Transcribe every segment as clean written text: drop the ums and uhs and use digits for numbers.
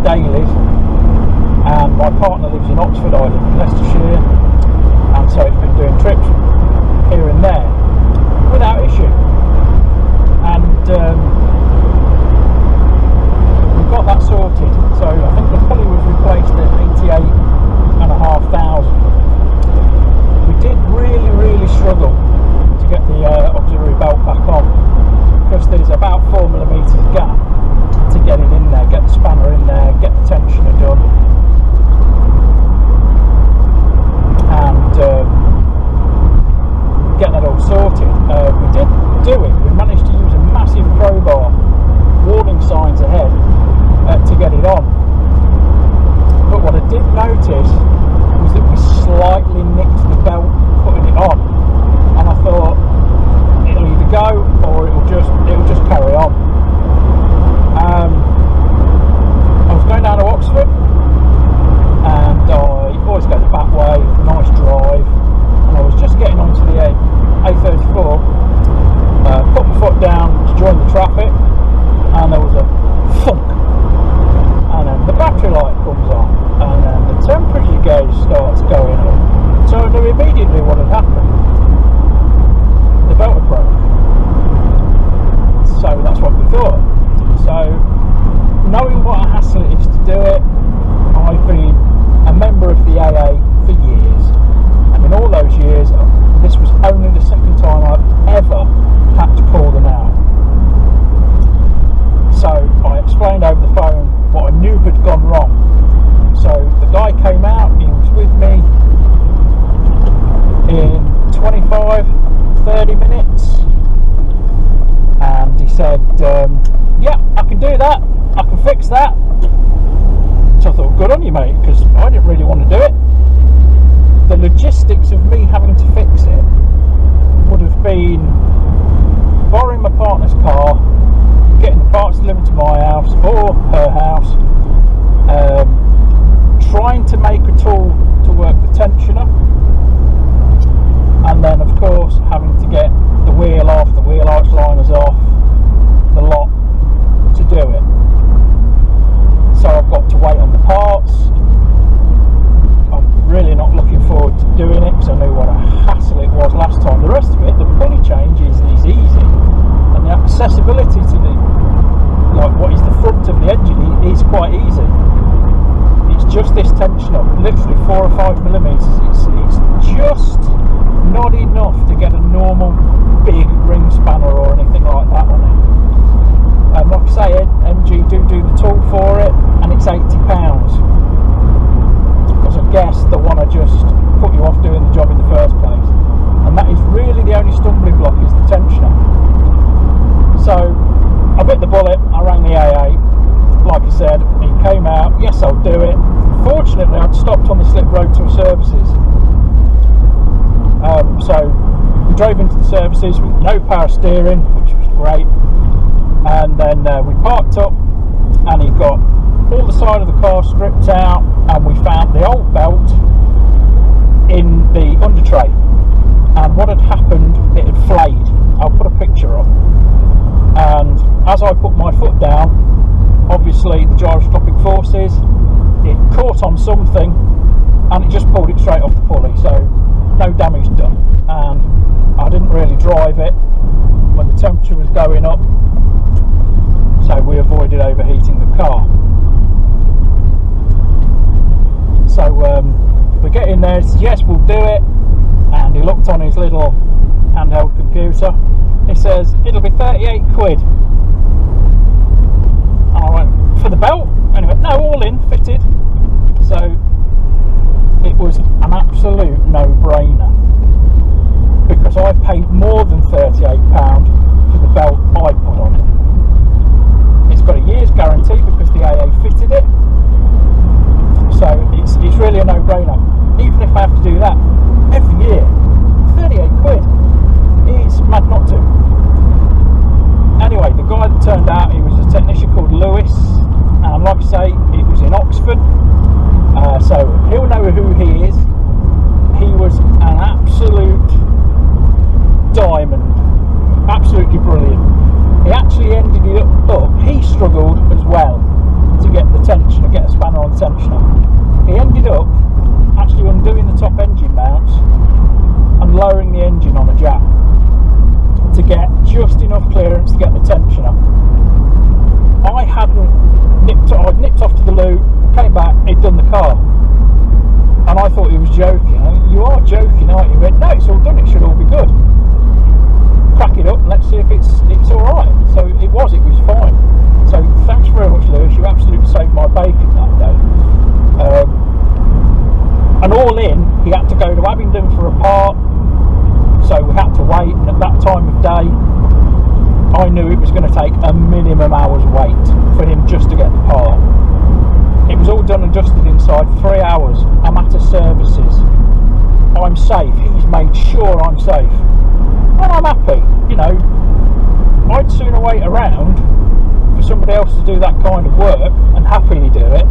my dailies, and my partner lives in Oxford, I live in Leicestershire, and so it's been doing trips here and there without issue. And we've got that sorted. So I think the pulley was replaced at 88,500. We did really struggle to get the auxiliary belt back on, because there's about 4mm gap to get it in there, get the spanner in there, get the tensioner done, and get that all sorted. We did do it. We managed to use a massive crowbar, warning signs ahead, to get it on. But what I did notice was that we slightly nicked the belt putting it on, and I thought it'll either go or it'll just carry on. I was going down to Oxford, and I always go the back way, nice drive, and I was just getting onto the A34, put my foot down to join the traffic, and there was a thunk, and then the battery light comes on, and then the temperature gauge starts going up. So I knew immediately what had happened. The belt had broke. So that's what we thought. So, knowing what a hassle it is to do it, I've been a member of the AA for years, and in all those years this was only the second time I've ever had to call them out. So I explained over the phone what I knew had gone wrong. So the guy came out, he was with me in 25-30 minutes, and he said, yeah, I can do that, I can fix that. So I thought, good on you, mate, because I didn't really want to do it. The logistics of me having to fix it would have been borrowing my partner's car, getting the parts delivered to my house or her house, trying to make a tool to work the tensioner, and then of course having to get the wheel off, the wheel arch liners off, the lot to do it. So I've got to wait on the parts. I'm really not looking forward to doing it, because I knew what a hassle it was last time. The rest of it, the pulley change is easy, and the accessibility to the, like what is the front of the engine, is quite easy. It's just this tensioner, literally 4 or 5mm. It's just not enough to get a normal big ring spanner or anything like that on it. Like I say, MG do the tool for it, and it's £80, because I guess they want to just put you off doing the job in the first place, and that is really the only stumbling block, is the tensioner. So I bit the bullet, I rang the AA, like I said, he came out, yes I'll do it. Fortunately I'd stopped on the slip road to services, so we drove into the services with no power steering, which was great. And then we parked up, and he got all the side of the car stripped out, and we found the old belt in the under tray, and what had happened, it had flayed. I'll put a picture up, and as I put my foot down, obviously the gyroscopic forces, it caught on something and it just pulled it straight off the pulley, so no damage done. And I didn't really drive it when the temperature was going up, so we avoided overheating the car. So we get in there, he says, yes, we'll do it, and he looked on his little handheld computer. He says, it'll be 38 quid. And I went, for the belt? And he went, no, all in, fitted. So it was an absolute no-brainer, because I paid more than £38 for the belt I put on it. It's got a year's guarantee because the AA fitted it, so it's really a no-brainer. Even if I have to do that every year, 38 quid, it's mad not to. Anyway, the And all in, he had to go to Abingdon for a part, so we had to wait, and at that time of day I knew it was going to take a minimum hour's wait for him just to get the part. It was all done and dusted inside 3 hours. I'm at a services, I'm safe, he's made sure I'm safe, and I'm happy. You know, I'd sooner wait around for somebody else to do that kind of work and happily do it,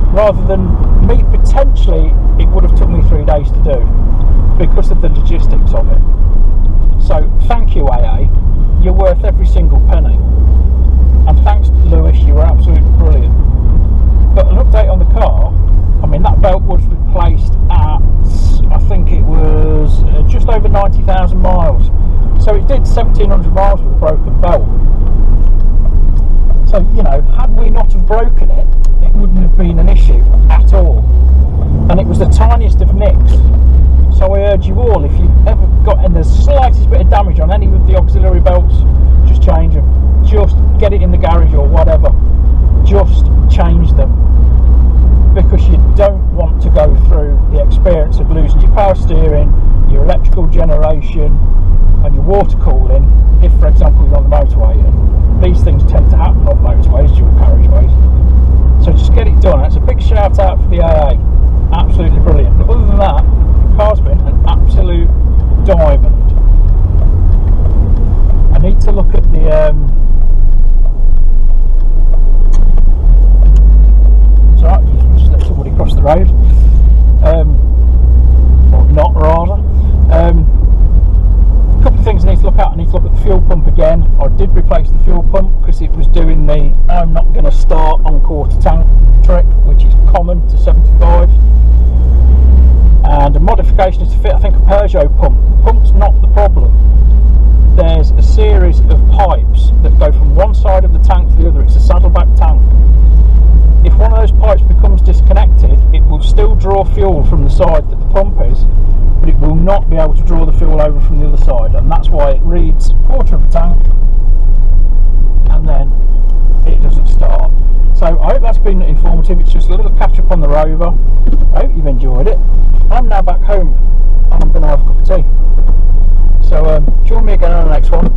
rather than me potentially, it would have took me 3 days to do because of the logistics of it. So thank you, AA, you're worth every single penny, and thanks to Lewis, you were absolutely brilliant. But an update on the car, I mean, that belt was replaced at, I think it was just over 90,000 miles, so it did 1,700 miles with a broken belt. So, you know, had we not have broken it, it wouldn't have been an issue at all, and it was the tiniest of nicks. So I urge you all, if you've ever got in the slightest bit of damage on any of the auxiliary belts, just change them. Just get it in the garage or whatever. Just change them, because you don't want to go through the experience of losing your power steering, your electrical generation and your water cooling if, for example, you're on the motorway. And these things tend to happen on motorways, dual carriageways. So just get it done. That's a big shout out for the AA. Absolutely brilliant. But other than that, car's been an absolute diamond. I need to look at the sorry, just let somebody cross the road, or not rather. A couple of things I need to look at. I need to look at the fuel pump again. I did replace the fuel pump because it was doing the I'm not going to start on quarter tank trick, which is common to 75. And a modification is to fit, I think, a Peugeot pump. The pump's not the problem. There's a series of pipes that go from one side of the tank to the other. It's a saddleback tank. If one of those pipes becomes disconnected, it will still draw fuel from the side that the pump is, but it will not be able to draw the fuel over from the other side, and that's why it reads quarter of a tank and then it doesn't start. So I hope that's been informative. It's just a little catch up on the Rover. I hope you've enjoyed it. I'm now back home and I'm going to have a cup of tea. So join me again on the next one.